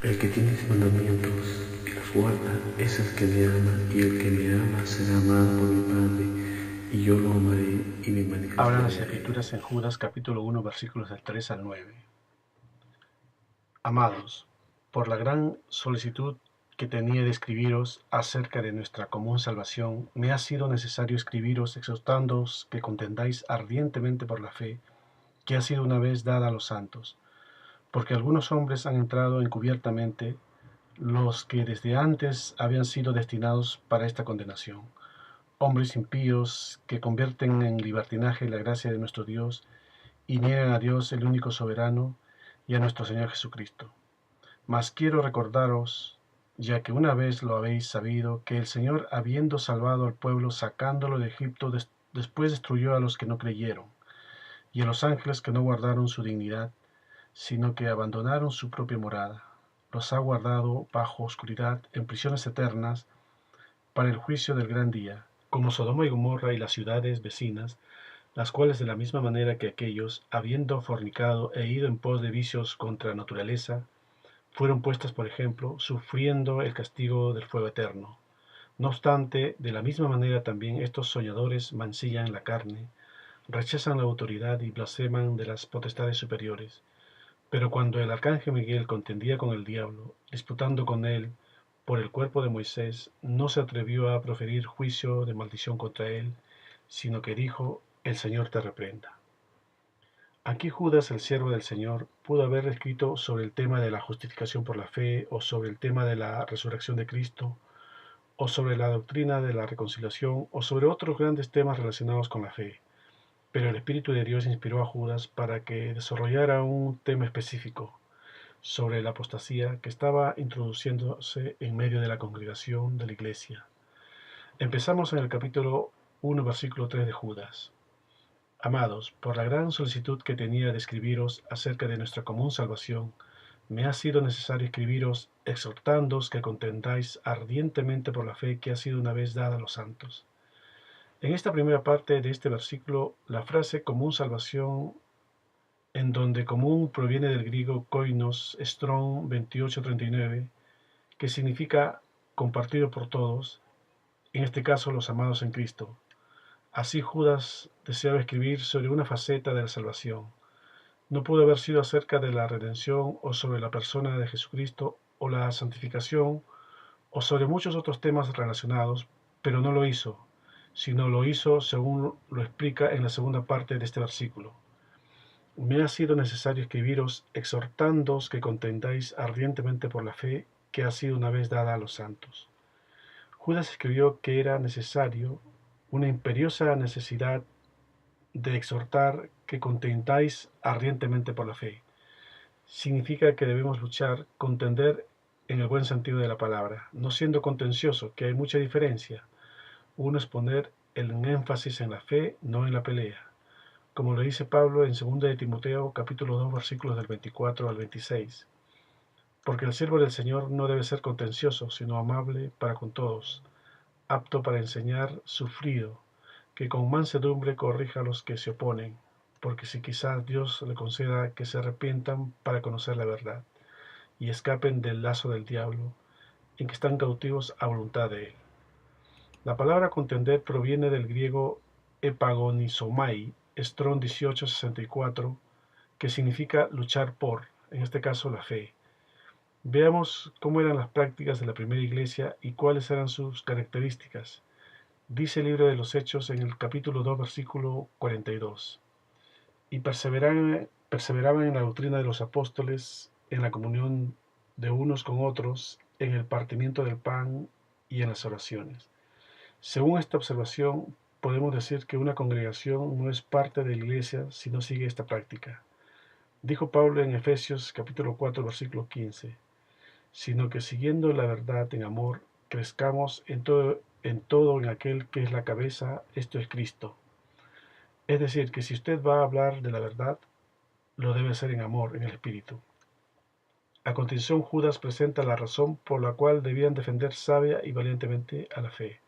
El que tiene mis mandamientos y los guarda es el que me ama, y el que me ama será amado por mi Padre, y yo lo amaré y me manifestaré Hablan las a él. Escrituras en Judas capítulo 1 versículos del 3 al 9. Amados, por la gran solicitud que tenía de escribiros acerca de nuestra común salvación, me ha sido necesario escribiros exhortándoos que contendáis ardientemente por la fe que ha sido una vez dada a los santos, porque algunos hombres han entrado encubiertamente, los que desde antes habían sido destinados para esta condenación, hombres impíos que convierten en libertinaje la gracia de nuestro Dios y niegan a Dios el único soberano y a nuestro Señor Jesucristo. Mas quiero recordaros, ya que una vez lo habéis sabido, que el Señor, habiendo salvado al pueblo sacándolo de Egipto, después destruyó a los que no creyeron, y a los ángeles que no guardaron su dignidad, sino que abandonaron su propia morada. Los ha guardado bajo oscuridad en prisiones eternas para el juicio del gran día, como Sodoma y Gomorra y las ciudades vecinas, las cuales de la misma manera que aquellos, habiendo fornicado e ido en pos de vicios contra naturaleza, fueron puestas por ejemplo, sufriendo el castigo del fuego eterno. No obstante, de la misma manera también estos soñadores mancillan la carne, rechazan la autoridad y blasfeman de las potestades superiores. Pero cuando el arcángel Miguel contendía con el diablo, disputando con él por el cuerpo de Moisés, no se atrevió a proferir juicio de maldición contra él, sino que dijo, el Señor te reprenda. Aquí Judas, el siervo del Señor, pudo haber escrito sobre el tema de la justificación por la fe, o sobre el tema de la resurrección de Cristo, o sobre la doctrina de la reconciliación, o sobre otros grandes temas relacionados con la fe. Pero el Espíritu de Dios inspiró a Judas para que desarrollara un tema específico sobre la apostasía que estaba introduciéndose en medio de la congregación de la iglesia. Empezamos en el capítulo 1, versículo 3 de Judas. Amados, por la gran solicitud que tenía de escribiros acerca de nuestra común salvación, me ha sido necesario escribiros exhortándoos que contendáis ardientemente por la fe que ha sido una vez dada a los santos. En esta primera parte de este versículo, la frase común salvación, en donde común proviene del griego koinos, Strong 2839, que significa compartido por todos, en este caso los amados en Cristo. Así Judas deseaba escribir sobre una faceta de la salvación. No pudo haber sido acerca de la redención o sobre la persona de Jesucristo o la santificación o sobre muchos otros temas relacionados, pero no lo hizo, sino lo hizo según lo explica en la segunda parte de este versículo. Me ha sido necesario escribiros exhortándoos que contendáis ardientemente por la fe que ha sido una vez dada a los santos. Judas escribió que era necesario, una imperiosa necesidad de exhortar que contendáis ardientemente por la fe. Significa que debemos luchar, contender en el buen sentido de la palabra, no siendo contencioso, que hay mucha diferencia. Uno es poner el énfasis en la fe, no en la pelea, como lo dice Pablo en 2 de Timoteo capítulo 2 versículos del 24 al 26. Porque el siervo del Señor no debe ser contencioso, sino amable para con todos, apto para enseñar, sufrido, que con mansedumbre corrija a los que se oponen, porque si quizás Dios le conceda que se arrepientan para conocer la verdad, y escapen del lazo del diablo, en que están cautivos a voluntad de él. La palabra contender proviene del griego epagonizomai, Strong 1864, que significa luchar por, en este caso, la fe. Veamos cómo eran las prácticas de la primera iglesia y cuáles eran sus características. Dice el libro de los Hechos en el capítulo 2, versículo 42. Y perseveraban en la doctrina de los apóstoles, en la comunión de unos con otros, en el partimiento del pan y en las oraciones. Según esta observación, podemos decir que una congregación no es parte de la iglesia si no sigue esta práctica. Dijo Pablo en Efesios capítulo 4, versículo 15, sino que siguiendo la verdad en amor, crezcamos en todo en aquel que es la cabeza, esto es Cristo. Es decir, que si usted va a hablar de la verdad, lo debe hacer en amor, en el Espíritu. A continuación, Judas presenta la razón por la cual debían defender sabia y valientemente a la fe.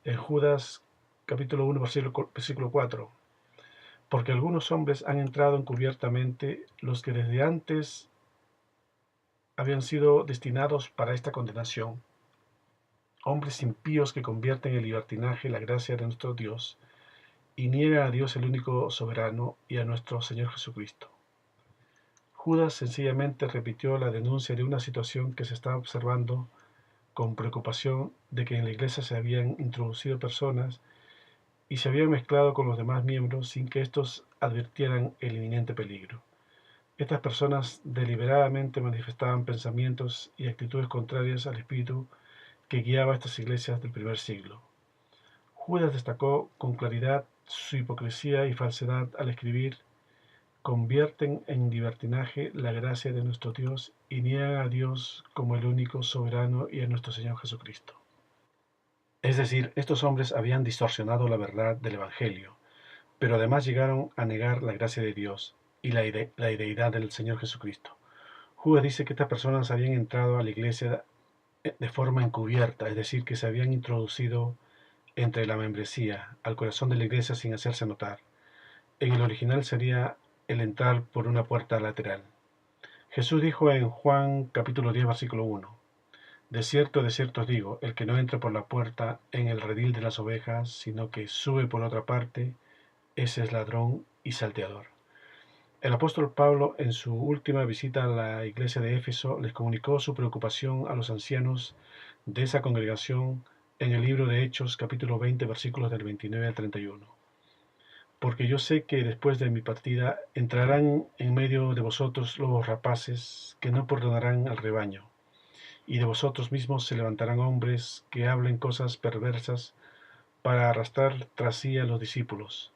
En Judas capítulo 1, versículo 4. Porque algunos hombres han entrado encubiertamente, los que desde antes habían sido destinados para esta condenación, hombres impíos que convierten en libertinaje la gracia de nuestro Dios y niegan a Dios el único soberano y a nuestro Señor Jesucristo. Judas sencillamente repitió la denuncia de una situación que se estaba observando con preocupación de que en la iglesia se habían introducido personas y se habían mezclado con los demás miembros sin que éstos advirtieran el inminente peligro. Estas personas deliberadamente manifestaban pensamientos y actitudes contrarias al espíritu que guiaba a estas iglesias del primer siglo. Judas destacó con claridad su hipocresía y falsedad al escribir: convierten en libertinaje la gracia de nuestro Dios y niegan a Dios como el único soberano y a nuestro Señor Jesucristo. Es decir, estos hombres habían distorsionado la verdad del Evangelio, pero además llegaron a negar la gracia de Dios y la deidad del Señor Jesucristo. Judas dice que estas personas habían entrado a la iglesia de forma encubierta, es decir, que se habían introducido entre la membresía al corazón de la iglesia sin hacerse notar. En el original sería el entrar por una puerta lateral. Jesús dijo en Juan capítulo 10, versículo 1: de cierto os digo, el que no entra por la puerta en el redil de las ovejas, sino que sube por otra parte, ese es ladrón y salteador. El apóstol Pablo, en su última visita a la iglesia de Éfeso, les comunicó su preocupación a los ancianos de esa congregación en el libro de Hechos, capítulo 20, versículos del 29 al 31. Porque yo sé que después de mi partida entrarán en medio de vosotros lobos rapaces que no perdonarán al rebaño, y de vosotros mismos se levantarán hombres que hablen cosas perversas para arrastrar tras sí a los discípulos.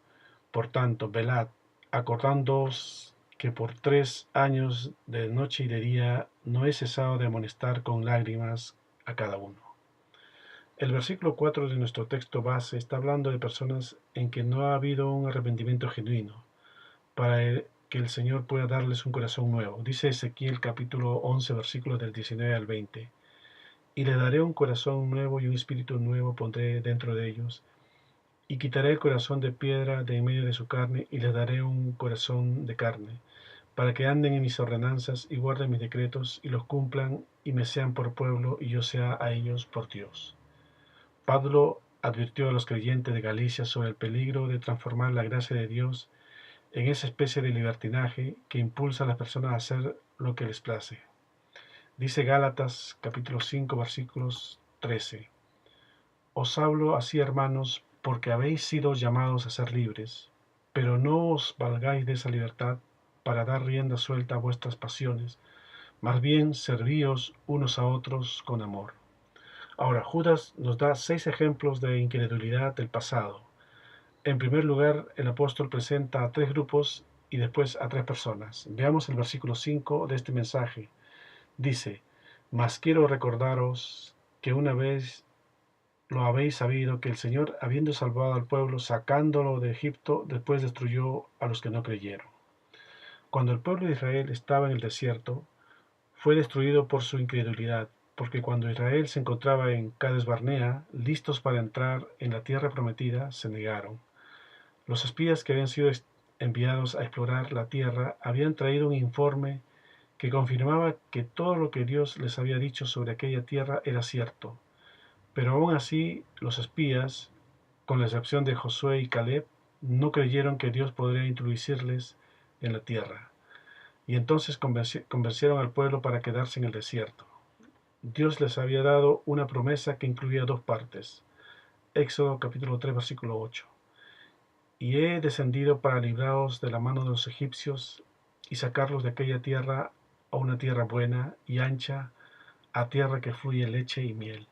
Por tanto, velad, acordándoos que por 3 años de noche y de día no he cesado de amonestar con lágrimas a cada uno. El versículo 4 de nuestro texto base está hablando de personas en que no ha habido un arrepentimiento genuino, para que el Señor pueda darles un corazón nuevo. Dice Ezequiel capítulo 11, versículos del 19 al 20. Y le daré un corazón nuevo y un espíritu nuevo pondré dentro de ellos, y quitaré el corazón de piedra de en medio de su carne, y les daré un corazón de carne, para que anden en mis ordenanzas y guarden mis decretos, y los cumplan, y me sean por pueblo, y yo sea a ellos por Dios. Pablo advirtió a los creyentes de Galicia sobre el peligro de transformar la gracia de Dios en esa especie de libertinaje que impulsa a las personas a hacer lo que les place. Dice Gálatas capítulo 5, versículos 13: os hablo así, hermanos, porque habéis sido llamados a ser libres, pero no os valgáis de esa libertad para dar rienda suelta a vuestras pasiones, más bien servíos unos a otros con amor. Ahora, Judas nos da 6 ejemplos de incredulidad del pasado. En primer lugar, el apóstol presenta a 3 grupos y después a 3 personas. Veamos el versículo 5 de este mensaje. Dice: mas quiero recordaros que una vez lo habéis sabido, que el Señor, habiendo salvado al pueblo, sacándolo de Egipto, después destruyó a los que no creyeron. Cuando el pueblo de Israel estaba en el desierto, fue destruido por su incredulidad, porque cuando Israel se encontraba en Cades Barnea, listos para entrar en la tierra prometida, se negaron. Los espías que habían sido enviados a explorar la tierra habían traído un informe que confirmaba que todo lo que Dios les había dicho sobre aquella tierra era cierto. Pero aún así, los espías, con la excepción de Josué y Caleb, no creyeron que Dios podría introducirles en la tierra, y entonces convencieron al pueblo para quedarse en el desierto. Dios les había dado una promesa que incluía 2 partes. Éxodo capítulo 3, versículo 8. Y he descendido para libraros de la mano de los egipcios y sacarlos de aquella tierra a una tierra buena y ancha, a tierra que fluye leche y miel.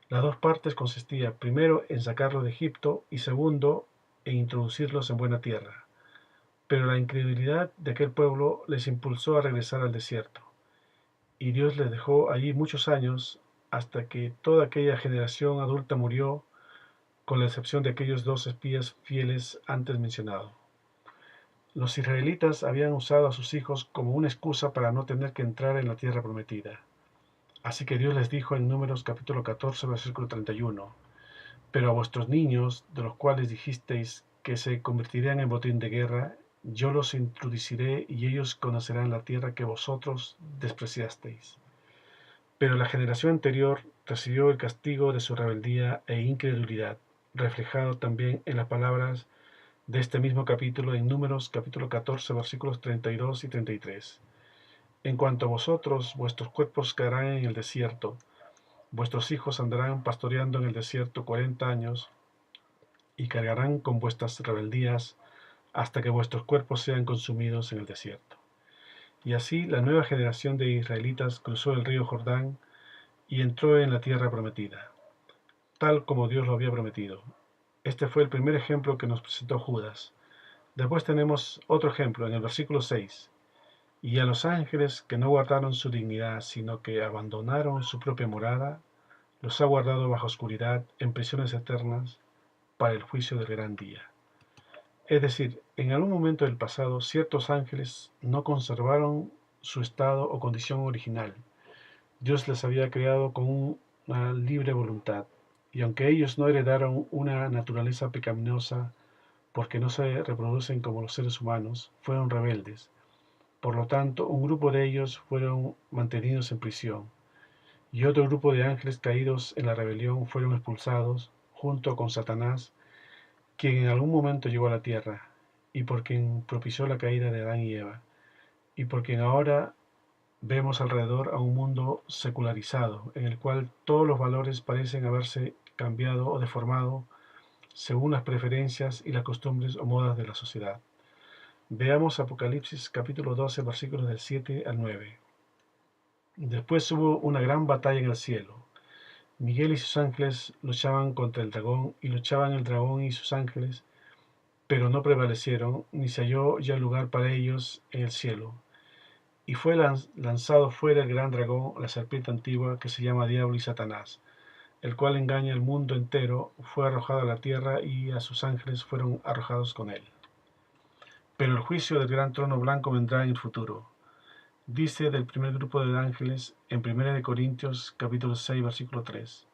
Las 2 partes consistían, primero, en sacarlos de Egipto y segundo, en introducirlos en buena tierra. Pero la incredulidad de aquel pueblo les impulsó a regresar al desierto, y Dios les dejó allí muchos años hasta que toda aquella generación adulta murió, con la excepción de aquellos 2 espías fieles antes mencionados. Los israelitas habían usado a sus hijos como una excusa para no tener que entrar en la tierra prometida. Así que Dios les dijo en Números capítulo 14, versículo 31: pero a vuestros niños, de los cuales dijisteis que se convertirían en botín de guerra, yo los introduciré y ellos conocerán la tierra que vosotros despreciasteis. Pero la generación anterior recibió el castigo de su rebeldía e incredulidad, reflejado también en las palabras de este mismo capítulo en Números capítulo 14 versículos 32 y 33. En cuanto a vosotros, vuestros cuerpos caerán en el desierto, vuestros hijos andarán pastoreando en el desierto 40 años y cargarán con vuestras rebeldías hasta que vuestros cuerpos sean consumidos en el desierto. Y así la nueva generación de israelitas cruzó el río Jordán y entró en la tierra prometida, tal como Dios lo había prometido. Este fue el primer ejemplo que nos presentó Judas. Después tenemos otro ejemplo en el versículo 6. Y a los ángeles que no guardaron su dignidad, sino que abandonaron su propia morada, los ha guardado bajo oscuridad en prisiones eternas para el juicio del gran día. Es decir, en algún momento del pasado, ciertos ángeles no conservaron su estado o condición original. Dios les había creado con una libre voluntad, y aunque ellos no heredaron una naturaleza pecaminosa porque no se reproducen como los seres humanos, fueron rebeldes. Por lo tanto, un grupo de ellos fueron mantenidos en prisión, y otro grupo de ángeles caídos en la rebelión fueron expulsados junto con Satanás, quien en algún momento llegó a la tierra, y por quien propició la caída de Adán y Eva, y por quien ahora vemos alrededor a un mundo secularizado, en el cual todos los valores parecen haberse cambiado o deformado según las preferencias y las costumbres o modas de la sociedad. Veamos Apocalipsis capítulo 12, versículos del 7 al 9. Después hubo una gran batalla en el cielo. Miguel y sus ángeles luchaban contra el dragón, y luchaban el dragón y sus ángeles, pero no prevalecieron, ni se halló ya lugar para ellos en el cielo. Y fue lanzado fuera el gran dragón, la serpiente antigua, que se llama Diablo y Satanás, el cual engaña al mundo entero, fue arrojado a la tierra y a sus ángeles fueron arrojados con él. Pero el juicio del gran trono blanco vendrá en el futuro. Dice del primer grupo de ángeles en 1 Corintios capítulo 6 versículo 3: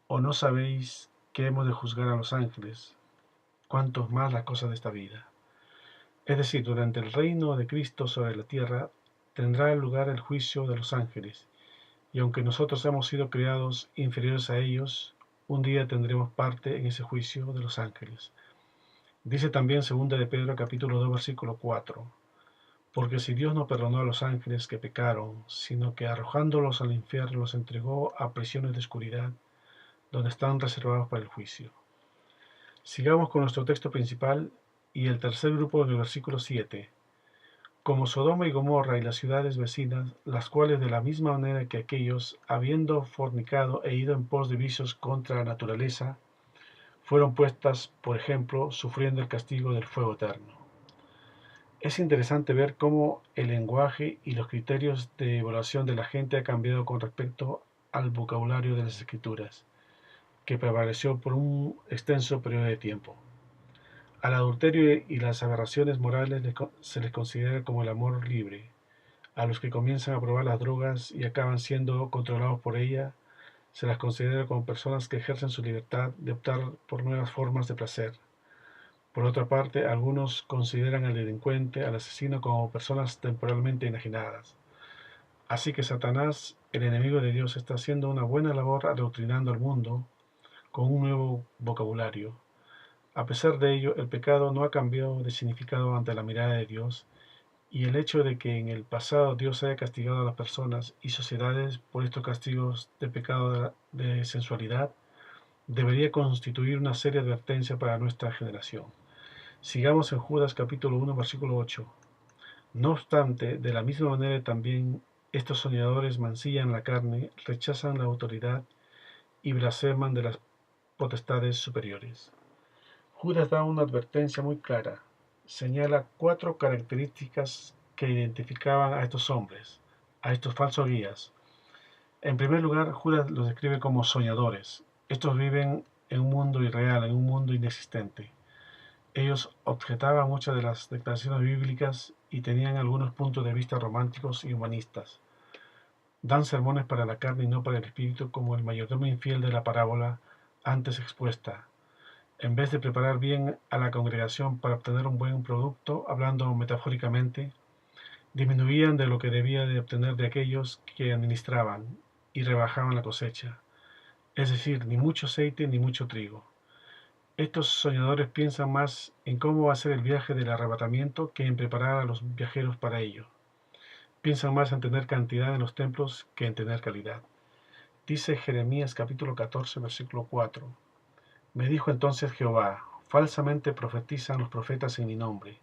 ¿O no sabéis que hemos de juzgar a los ángeles, cuantos más las cosas de esta vida? Es decir, durante el reino de Cristo sobre la tierra tendrá lugar el juicio de los ángeles, y aunque nosotros hemos sido creados inferiores a ellos, un día tendremos parte en ese juicio de los ángeles. Dice también 2 de Pedro capítulo 2 versículo 4: Porque si Dios no perdonó a los ángeles que pecaron, sino que arrojándolos al infierno los entregó a prisiones de oscuridad, donde están reservados para el juicio. Sigamos con nuestro texto principal y el tercer grupo en el versículo 7. Como Sodoma y Gomorra y las ciudades vecinas, las cuales de la misma manera que aquellos, habiendo fornicado e ido en pos de vicios contra la naturaleza, fueron puestas, por ejemplo, sufriendo el castigo del fuego eterno. Es interesante ver cómo el lenguaje y los criterios de evaluación de la gente ha cambiado con respecto al vocabulario de las Escrituras, que prevaleció por un extenso periodo de tiempo. Al adulterio y las aberraciones morales se les considera como el amor libre. A los que comienzan a probar las drogas y acaban siendo controlados por ella, se las considera como personas que ejercen su libertad de optar por nuevas formas de placer. Por otra parte, algunos consideran al delincuente, al asesino, como personas temporalmente enajenadas. Así que Satanás, el enemigo de Dios, está haciendo una buena labor adoctrinando al mundo con un nuevo vocabulario. A pesar de ello, el pecado no ha cambiado de significado ante la mirada de Dios, y el hecho de que en el pasado Dios haya castigado a las personas y sociedades por estos castigos de pecado de sensualidad debería constituir una seria advertencia para nuestra generación. Sigamos en Judas capítulo 1 versículo 8. No obstante, de la misma manera también estos soñadores mancillan la carne, rechazan la autoridad y blasfeman de las potestades superiores. Judas da una advertencia muy clara. Señala 4 características que identificaban a estos hombres, a estos falsos guías. En primer lugar, Judas los describe como soñadores. Estos viven en un mundo irreal, en un mundo inexistente. Ellos objetaban muchas de las declaraciones bíblicas y tenían algunos puntos de vista románticos y humanistas. Dan sermones para la carne y no para el espíritu, como el mayordomo infiel de la parábola antes expuesta. en vez de preparar bien a la congregación para obtener un buen producto, hablando metafóricamente, disminuían de lo que debía de obtener de aquellos que administraban y rebajaban la cosecha, es decir, ni mucho aceite ni mucho trigo. Estos soñadores piensan más en cómo va a ser el viaje del arrebatamiento que en preparar a los viajeros para ello. Piensan más en tener cantidad en los templos que en tener calidad. Dice Jeremías capítulo 14, versículo 4. Me dijo entonces Jehová, falsamente profetizan los profetas en mi nombre.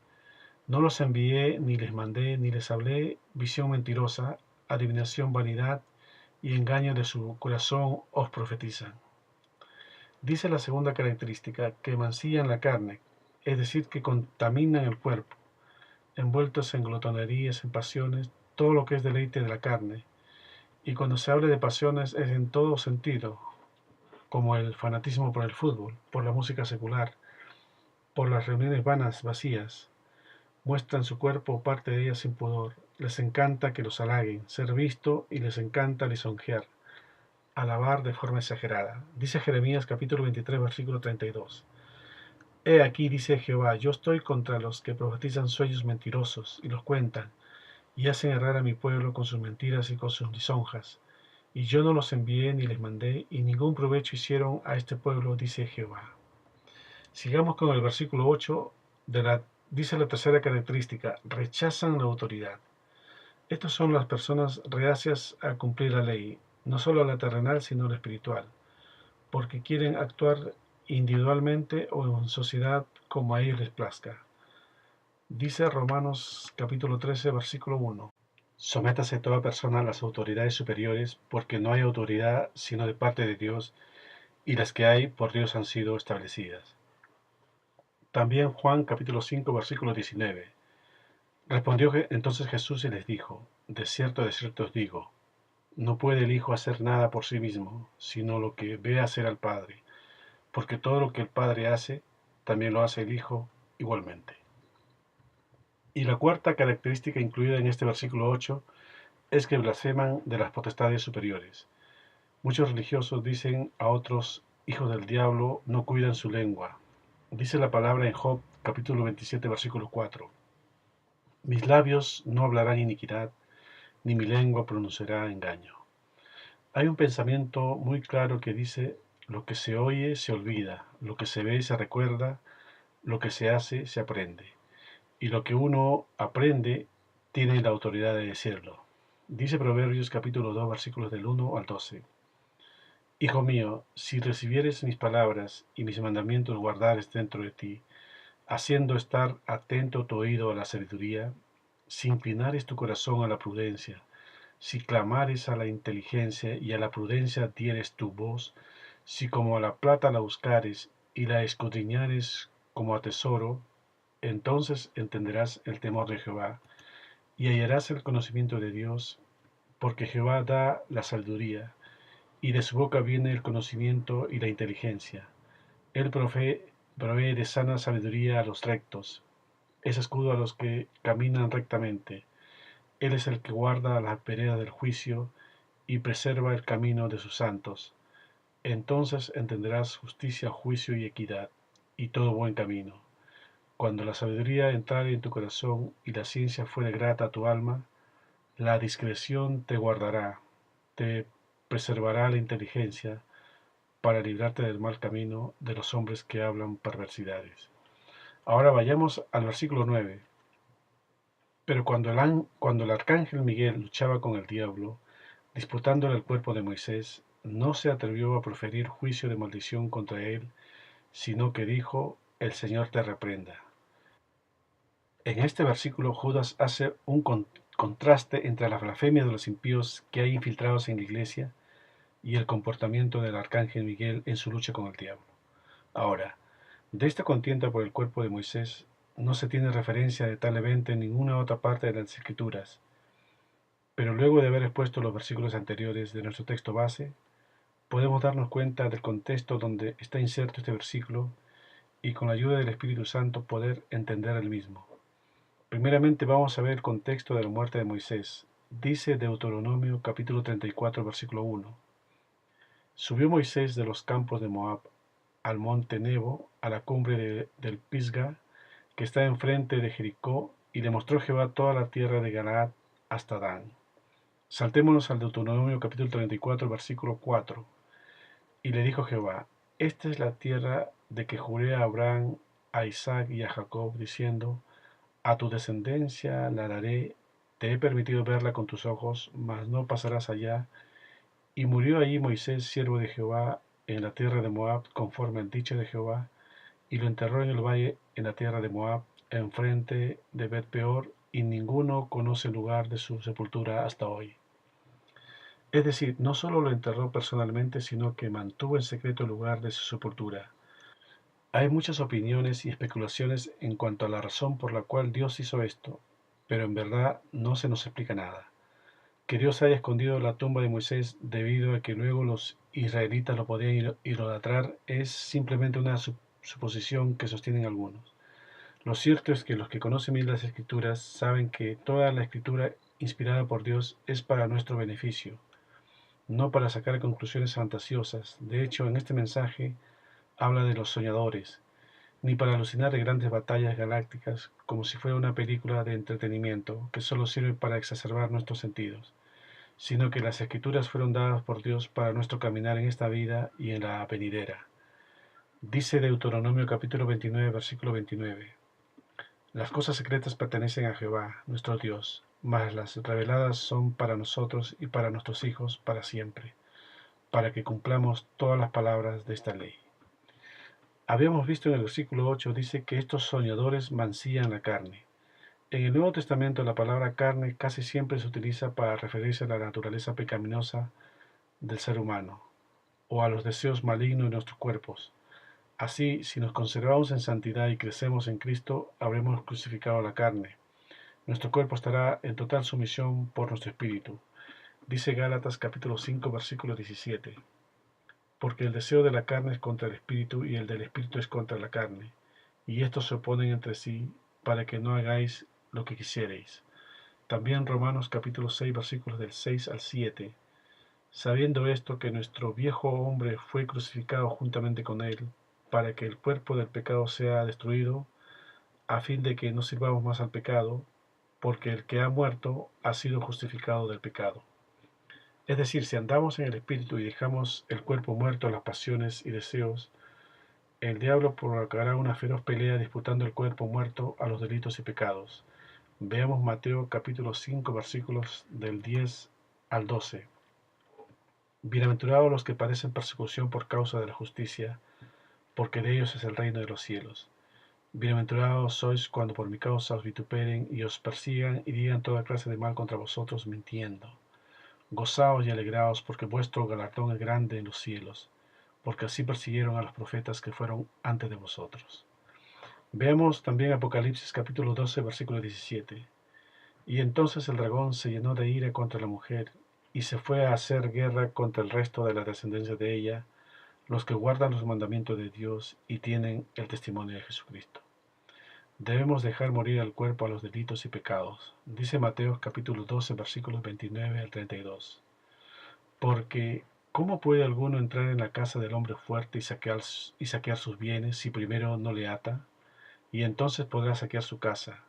No los envié, ni les mandé, ni les hablé visión mentirosa, adivinación, vanidad y engaño de su corazón os profetizan. Dice la segunda característica, que mancillan la carne, es decir, que contaminan el cuerpo, envueltos en glotonerías, en pasiones, todo lo que es deleite de la carne. Y cuando se habla de pasiones es en todo sentido, como el fanatismo por el fútbol, por la música secular, por las reuniones vanas, vacías. Muestran su cuerpo o parte de ella sin pudor. Les encanta que los halaguen, ser visto y les encanta lisonjear, alabar de forma exagerada. Dice Jeremías capítulo 23, versículo 32. He aquí, dice Jehová, yo estoy contra los que profetizan sueños mentirosos y los cuentan, y hacen errar a mi pueblo con sus mentiras y con sus lisonjas. Y yo no los envié ni les mandé, y ningún provecho hicieron a este pueblo, dice Jehová. Sigamos con el versículo 8, dice la tercera característica, rechazan la autoridad. Estas son las personas reacias a cumplir la ley, no solo la terrenal, sino la espiritual, porque quieren actuar individualmente o en sociedad como a ellos les plazca. Dice Romanos capítulo 13, versículo 1. Sométase toda persona a las autoridades superiores, porque no hay autoridad sino de parte de Dios, y las que hay por Dios han sido establecidas. También Juan capítulo 5, versículo 19. Respondió entonces Jesús y les dijo, de cierto os digo, no puede el Hijo hacer nada por sí mismo, sino lo que ve hacer al Padre, porque todo lo que el Padre hace, también lo hace el Hijo igualmente. Y la cuarta característica incluida en este versículo 8 es que blasfeman de las potestades superiores. Muchos religiosos dicen a otros hijos del diablo, no cuidan su lengua. Dice la palabra en Job capítulo 27 versículo 4. Mis labios no hablarán iniquidad, ni mi lengua pronunciará engaño. Hay un pensamiento muy claro que dice, lo que se oye se olvida, lo que se ve se recuerda, lo que se hace se aprende. Y lo que uno aprende tiene la autoridad de decirlo. Dice Proverbios capítulo 2 versículos del 1 al 12. Hijo mío, si recibieres mis palabras y mis mandamientos guardares dentro de ti, haciendo estar atento tu oído a la sabiduría, si inclinares tu corazón a la prudencia, si clamares a la inteligencia y a la prudencia dieres tu voz, si como a la plata la buscares y la escudriñares como a tesoro, entonces entenderás el temor de Jehová y hallarás el conocimiento de Dios, porque Jehová da la sabiduría, y de su boca viene el conocimiento y la inteligencia. Él provee de sana sabiduría a los rectos, es escudo a los que caminan rectamente. Él es el que guarda la vereda del juicio y preserva el camino de sus santos. Entonces entenderás justicia, juicio y equidad, y todo buen camino. Cuando la sabiduría entrare en tu corazón y la ciencia fuere grata a tu alma, la discreción te guardará, te preservará la inteligencia para librarte del mal camino de los hombres que hablan perversidades. Ahora vayamos al versículo 9. Pero cuando el arcángel Miguel luchaba con el diablo, disputándole el cuerpo de Moisés, no se atrevió a proferir juicio de maldición contra él, sino que dijo, el Señor te reprenda. En este versículo Judas hace un contraste entre la blasfemia de los impíos que hay infiltrados en la iglesia y el comportamiento del arcángel Miguel en su lucha con el diablo. Ahora, de esta contienda por el cuerpo de Moisés no se tiene referencia de tal evento en ninguna otra parte de las Escrituras, pero luego de haber expuesto los versículos anteriores de nuestro texto base, podemos darnos cuenta del contexto donde está inserto este versículo y con la ayuda del Espíritu Santo poder entender el mismo. Primeramente vamos a ver el contexto de la muerte de Moisés. Dice Deuteronomio capítulo 34 versículo 1. Subió Moisés de los campos de Moab al monte Nebo, a la cumbre del Pisga, que está enfrente de Jericó, y le mostró Jehová toda la tierra de Galaad hasta Dan. Saltémonos al Deuteronomio capítulo 34, versículo 4. Y le dijo Jehová: esta es la tierra de que juré a Abraham, a Isaac y a Jacob, diciendo: a tu descendencia la daré, te he permitido verla con tus ojos, mas no pasarás allá. Y murió allí Moisés, siervo de Jehová, en la tierra de Moab, conforme al dicho de Jehová, y lo enterró en el valle en la tierra de Moab, enfrente de Bet-peor, y ninguno conoce el lugar de su sepultura hasta hoy. Es decir, no solo lo enterró personalmente, sino que mantuvo en secreto el lugar de su sepultura. Hay muchas opiniones y especulaciones en cuanto a la razón por la cual Dios hizo esto, pero en verdad no se nos explica nada. Que Dios haya escondido la tumba de Moisés debido a que luego los israelitas lo podían idolatrar es simplemente una suposición que sostienen algunos. Lo cierto es que los que conocen bien las Escrituras saben que toda la Escritura inspirada por Dios es para nuestro beneficio, no para sacar conclusiones fantasiosas. De hecho, en este mensaje habla de los soñadores, ni para alucinar de grandes batallas galácticas como si fuera una película de entretenimiento que solo sirve para exacerbar nuestros sentidos, sino que las Escrituras fueron dadas por Dios para nuestro caminar en esta vida y en la venidera. Dice Deuteronomio capítulo 29, versículo 29. Las cosas secretas pertenecen a Jehová, nuestro Dios, mas las reveladas son para nosotros y para nuestros hijos para siempre, para que cumplamos todas las palabras de esta ley. Habíamos visto en el versículo 8, dice que estos soñadores mancillan la carne. En el Nuevo Testamento la palabra carne casi siempre se utiliza para referirse a la naturaleza pecaminosa del ser humano, o a los deseos malignos de nuestros cuerpos. Así, si nos conservamos en santidad y crecemos en Cristo, habremos crucificado la carne. Nuestro cuerpo estará en total sumisión por nuestro espíritu. Dice Gálatas capítulo 5, versículo 17. Porque el deseo de la carne es contra el espíritu y el del espíritu es contra la carne, y estos se oponen entre sí para que no hagáis lo que quisierais. También Romanos capítulo 6, versículos del 6 al 7. Sabiendo esto, que nuestro viejo hombre fue crucificado juntamente con él, para que el cuerpo del pecado sea destruido, a fin de que no sirvamos más al pecado, porque el que ha muerto ha sido justificado del pecado. Es decir, si andamos en el espíritu y dejamos el cuerpo muerto a las pasiones y deseos, el diablo provocará una feroz pelea disputando el cuerpo muerto a los delitos y pecados. Veamos Mateo capítulo 5 versículos del 10 al 12. Bienaventurados los que padecen persecución por causa de la justicia, porque de ellos es el reino de los cielos. Bienaventurados sois cuando por mi causa os vituperen y os persigan y digan toda clase de mal contra vosotros mintiendo. Gozaos y alegraos, porque vuestro galardón es grande en los cielos, porque así persiguieron a los profetas que fueron antes de vosotros. Veamos también Apocalipsis capítulo 12, versículo 17. Y entonces el dragón se llenó de ira contra la mujer, y se fue a hacer guerra contra el resto de la descendencia de ella, los que guardan los mandamientos de Dios y tienen el testimonio de Jesucristo. Debemos dejar morir al cuerpo a los delitos y pecados. Dice Mateo capítulo 12, versículos 29 al 32. Porque, ¿cómo puede alguno entrar en la casa del hombre fuerte y saquear sus bienes si primero no le ata? Y entonces podrá saquear su casa.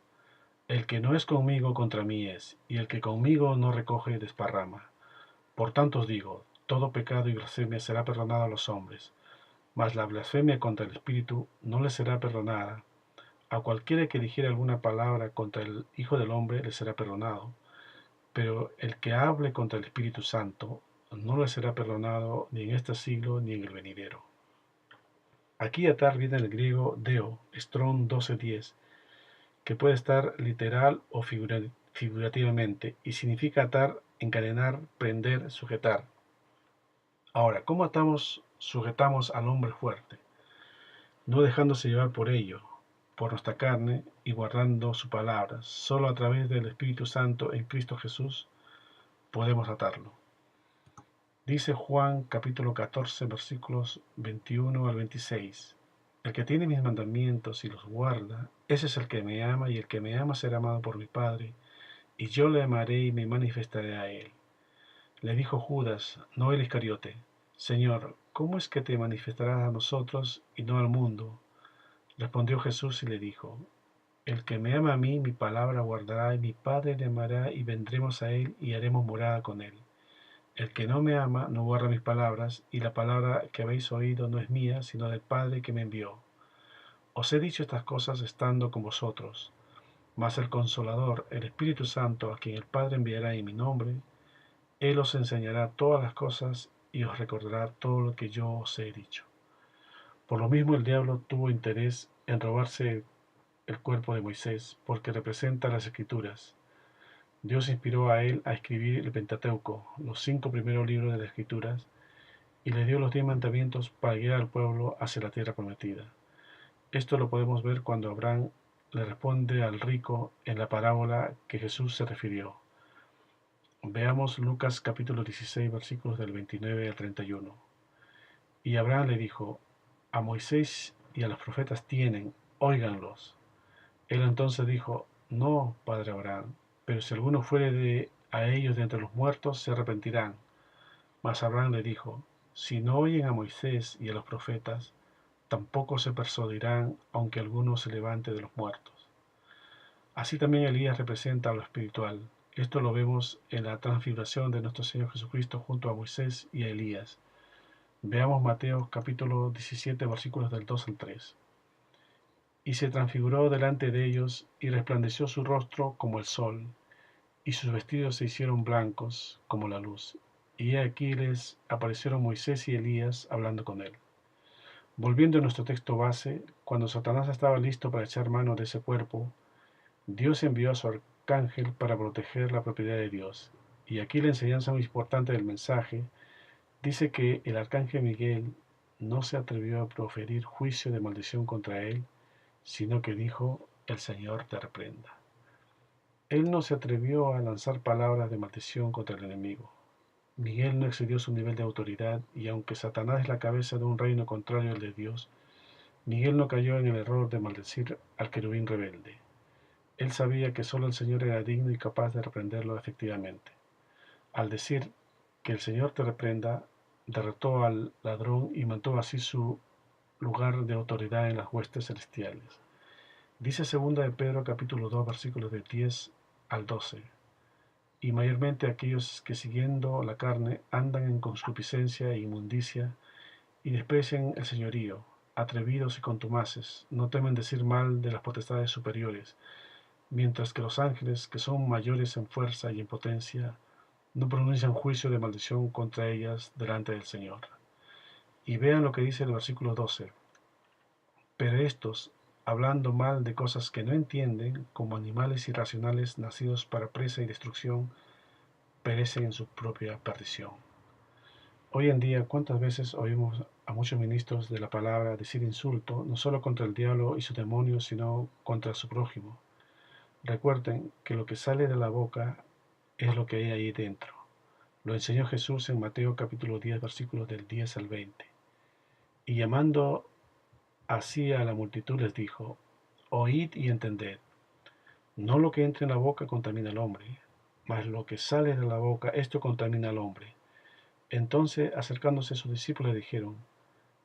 El que no es conmigo contra mí es, y el que conmigo no recoge desparrama. Por tanto os digo, todo pecado y blasfemia será perdonado a los hombres, mas la blasfemia contra el Espíritu no le será perdonada. A cualquiera que dijere alguna palabra contra el Hijo del Hombre le será perdonado, pero el que hable contra el Espíritu Santo no le será perdonado ni en este siglo ni en el venidero. Aquí atar viene el griego deo, Strong 12:10, que puede estar literal o figurativamente, y significa atar, encadenar, prender, sujetar. Ahora, ¿cómo sujetamos al hombre fuerte? No dejándose llevar por ello, por nuestra carne y guardando su palabra. Solo a través del Espíritu Santo en Cristo Jesús podemos atarlo. Dice Juan capítulo 14 versículos 21 al 26. El que tiene mis mandamientos y los guarda, ese es el que me ama, y el que me ama será amado por mi Padre, y yo le amaré y me manifestaré a él. Le dijo Judas, no el Iscariote, Señor, ¿cómo es que te manifestarás a nosotros y no al mundo? Respondió Jesús y le dijo, el que me ama a mí, mi palabra guardará, y mi Padre le amará, y vendremos a él y haremos morada con él. El que no me ama no guarda mis palabras, y la palabra que habéis oído no es mía, sino del Padre que me envió. Os he dicho estas cosas estando con vosotros, mas el Consolador, el Espíritu Santo, a quien el Padre enviará en mi nombre, Él os enseñará todas las cosas y os recordará todo lo que yo os he dicho. Por lo mismo el diablo tuvo interés en robarse el cuerpo de Moisés, porque representa las Escrituras. Dios inspiró a él a escribir el Pentateuco, los 5 primeros libros de las Escrituras, y le dio los 10 mandamientos para guiar al pueblo hacia la tierra prometida. Esto lo podemos ver cuando Abraham le responde al rico en la parábola que Jesús se refirió. Veamos Lucas capítulo 16 versículos del 29 al 31. Y Abraham le dijo, a Moisés y a los profetas tienen, óiganlos. Él entonces dijo, no, padre Abraham, pero si alguno fuere a ellos de entre los muertos, se arrepentirán. Mas Abraham le dijo, si no oyen a Moisés y a los profetas, tampoco se persuadirán, aunque alguno se levante de los muertos. Así también Elías representa lo espiritual. Esto lo vemos en la transfiguración de nuestro Señor Jesucristo junto a Moisés y a Elías. Veamos Mateo capítulo 17 versículos del 2 al 3. Y se transfiguró delante de ellos, y resplandeció su rostro como el sol, y sus vestidos se hicieron blancos como la luz. Y aquí les aparecieron Moisés y Elías hablando con él. Volviendo a nuestro texto base, cuando Satanás estaba listo para echar mano de ese cuerpo, Dios envió a su arcángel para proteger la propiedad de Dios. Y aquí la enseñanza muy importante del mensaje dice que el arcángel Miguel no se atrevió a proferir juicio de maldición contra él, sino que dijo, el Señor te reprenda. Él no se atrevió a lanzar palabras de maldición contra el enemigo. Miguel no excedió su nivel de autoridad, y aunque Satanás es la cabeza de un reino contrario al de Dios, Miguel no cayó en el error de maldecir al querubín rebelde. Él sabía que solo el Señor era digno y capaz de reprenderlo efectivamente. Al decir que el Señor te reprenda, derrotó al ladrón y mantuvo así su lugar de autoridad en las huestes celestiales. Dice 2 de Pedro capítulo 2 versículos de 10 al 12. Y mayormente aquellos que siguiendo la carne andan en concupiscencia e inmundicia y desprecian el señorío, atrevidos y contumaces, no temen decir mal de las potestades superiores, mientras que los ángeles, que son mayores en fuerza y en potencia, no pronuncian juicio de maldición contra ellas delante del Señor. Y vean lo que dice el versículo 12. Pero estos, hablando mal de cosas que no entienden, como animales irracionales nacidos para presa y destrucción, perecen en su propia perdición. Hoy en día, ¿cuántas veces oímos a muchos ministros de la palabra decir insulto, no solo contra el diablo y sus demonios, sino contra su prójimo? Recuerden que lo que sale de la boca es lo que hay ahí dentro. Lo enseñó Jesús en Mateo capítulo 10, versículos del 10 al 20. Y llamando así a la multitud les dijo, oíd y entended, no lo que entra en la boca contamina al hombre, mas lo que sale de la boca, esto contamina al hombre. Entonces, acercándose a sus discípulos, le dijeron,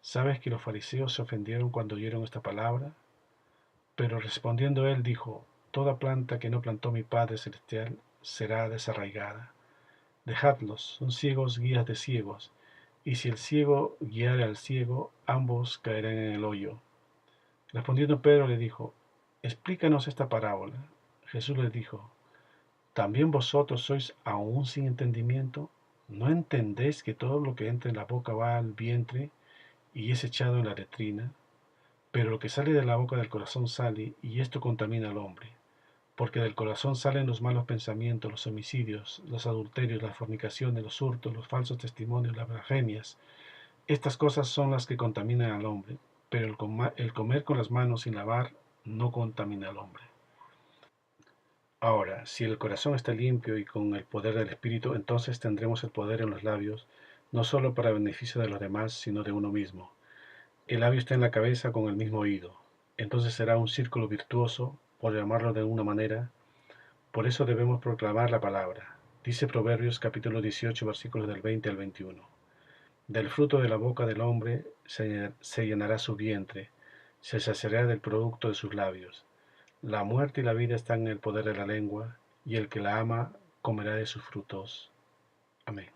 ¿sabes que los fariseos se ofendieron cuando oyeron esta palabra? Pero respondiendo él dijo, toda planta que no plantó mi Padre Celestial será desarraigada. Dejadlos, son ciegos guías de ciegos, y si el ciego guiare al ciego, ambos caerán en el hoyo. Respondiendo Pedro le dijo, explícanos esta parábola. Jesús les dijo, ¿también vosotros sois aún sin entendimiento? ¿No entendéis que todo lo que entra en la boca va al vientre y es echado en la letrina? Pero lo que sale de la boca del corazón sale, y esto contamina al hombre. Porque del corazón salen los malos pensamientos, los homicidios, los adulterios, las fornicaciones, los hurtos, los falsos testimonios, las blasfemias. Estas cosas son las que contaminan al hombre, pero el comer con las manos sin lavar no contamina al hombre. Ahora, si el corazón está limpio y con el poder del Espíritu, entonces tendremos el poder en los labios, no solo para beneficio de los demás, sino de uno mismo. El labio está en la cabeza con el mismo oído. Entonces será un círculo virtuoso, por llamarlo de una manera. Por eso debemos proclamar la palabra. Dice Proverbios capítulo 18, versículos del 20 al 21. Del fruto de la boca del hombre se llenará su vientre, se saciará del producto de sus labios. La muerte y la vida están en el poder de la lengua, y el que la ama comerá de sus frutos. Amén.